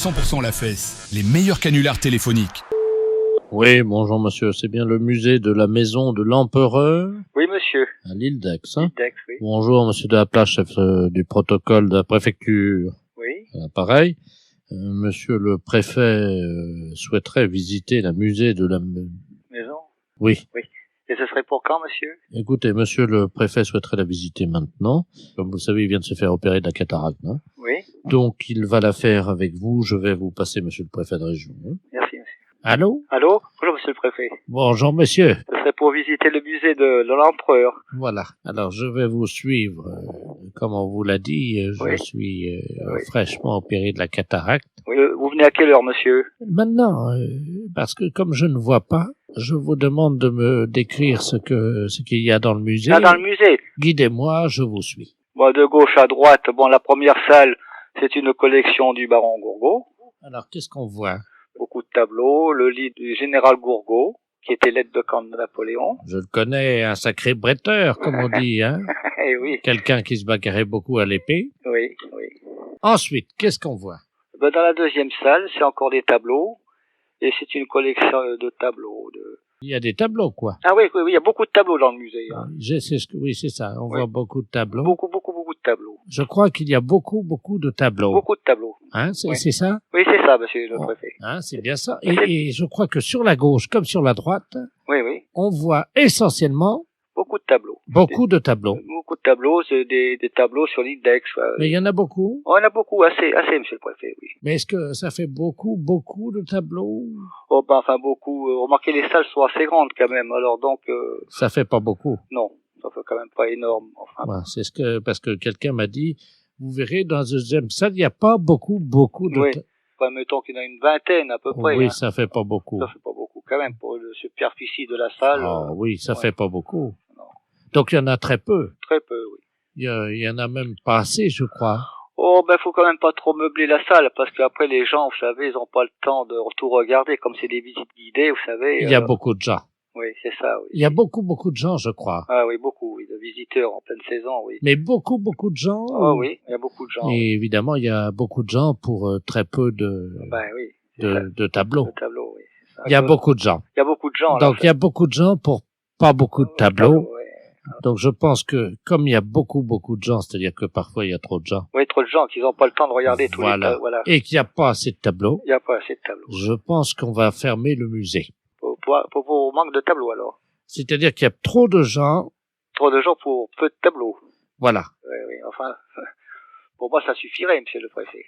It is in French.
100% la fesse. Les meilleurs canulars téléphoniques. Oui, bonjour monsieur, c'est bien le musée de la maison de l'empereur Oui, monsieur. à l'île d'Aix, hein? Dex, oui. Bonjour monsieur de la plage, chef du protocole de la préfecture. Oui. Pareil. Monsieur le préfet souhaiterait visiter le musée de la... Maison. Oui. Et ce serait pour quand, monsieur? Écoutez, monsieur le préfet souhaiterait la visiter maintenant. Comme vous le savez, il vient de se faire opérer de la cataracte, hein? Oui. Donc, il va la faire avec vous. Je vais vous passer monsieur le préfet de région, hein? Merci, monsieur. Allô? Allô? Bonjour, monsieur le préfet. Bonjour monsieur. Ce serait pour visiter le musée de l'empereur. Voilà. Alors, je vais vous suivre. Comme on vous l'a dit, je Oui. suis Oui. fraîchement opéré de la cataracte. Oui, vous venez à quelle heure, monsieur? Maintenant, parce que comme je ne vois pas, je vous demande de me décrire ce qu'il y a dans le musée. Ah, dans le musée. Guidez-moi, je vous suis. Bon, de gauche à droite, bon, la première salle, c'est une collection du baron Gourgaud. Alors, qu'est-ce qu'on voit? Beaucoup de tableaux. Le lit du général Gourgaud, qui était l'aide de camp de Napoléon. Je le connais, un sacré bretteur, comme on dit, hein? Eh oui. Quelqu'un qui se bagarrait beaucoup à l'épée. Oui, oui. Ensuite, qu'est-ce qu'on voit? Ben, dans la deuxième salle, c'est encore des tableaux. Et c'est une collection de tableaux. Il y a des tableaux, quoi. Ah oui, il y a beaucoup de tableaux dans le musée. Hein. Oui, c'est ça. On Oui. voit beaucoup de tableaux. Beaucoup de tableaux. Je crois qu'il y a beaucoup de tableaux. Beaucoup de tableaux. Hein, c'est Oui. c'est ça? Oui, c'est ça, monsieur le Bon. préfet. Hein, c'est bien ça. Et je crois que sur la gauche comme sur la droite, Oui, oui. on voit essentiellement Beaucoup de tableaux. beaucoup de tableaux. Beaucoup de tableaux, c'est des tableaux sur l'île d'Aix. Mais il y en a beaucoup. On en a beaucoup, assez, monsieur le préfet, oui. Mais est-ce que ça fait beaucoup de tableaux? Oh, ben, enfin, beaucoup. Remarquez, les salles sont assez grandes quand même. Alors donc, Ça fait pas beaucoup. non, ça fait quand même pas énorme. Enfin, Ouais, parce que quelqu'un m'a dit, vous verrez dans une deuxième salle, il n'y a pas beaucoup de oui. Enfin, mettons qu'il y en a une vingtaine à peu près. Oui, Hein. ça fait pas beaucoup. Ça fait pas beaucoup quand même pour la superficie de la salle. Ah oui, ça ouais. fait pas beaucoup. Non. Donc il y en a très peu. Très peu, oui. Il y en a même pas assez, je crois. Oh, ben, faut quand même pas trop meubler la salle, parce qu'après, les gens, vous savez, ils ont pas le temps de tout regarder, comme c'est des visites guidées, vous savez. Il y a beaucoup de gens. Oui, c'est ça, oui. Il y a beaucoup de gens, je crois. Ah oui, beaucoup, oui, de visiteurs en pleine saison, oui. Mais beaucoup de gens. Oh oui, il y a beaucoup de gens. Et évidemment, il y a beaucoup de gens pour très peu Ben oui. de tableaux. Le tableau, oui. Il y a beaucoup de gens. Il y a beaucoup de gens, là. Donc il y a beaucoup de gens pour pas beaucoup de tableaux. Oui. Donc je pense que comme il y a beaucoup de gens, c'est-à-dire que parfois il y a trop de gens. Oui, trop de gens qui n'ont pas le temps de regarder tous les Voilà. tableaux. Voilà. Et qu'il n'y a pas assez de tableaux. Il n'y a pas assez de tableaux. Je pense qu'on va fermer le musée. Pour manque de tableaux, alors. C'est-à-dire qu'il y a trop de gens. Trop de gens pour peu de tableaux. Voilà. Oui, enfin, pour moi, ça suffirait, monsieur le préfet.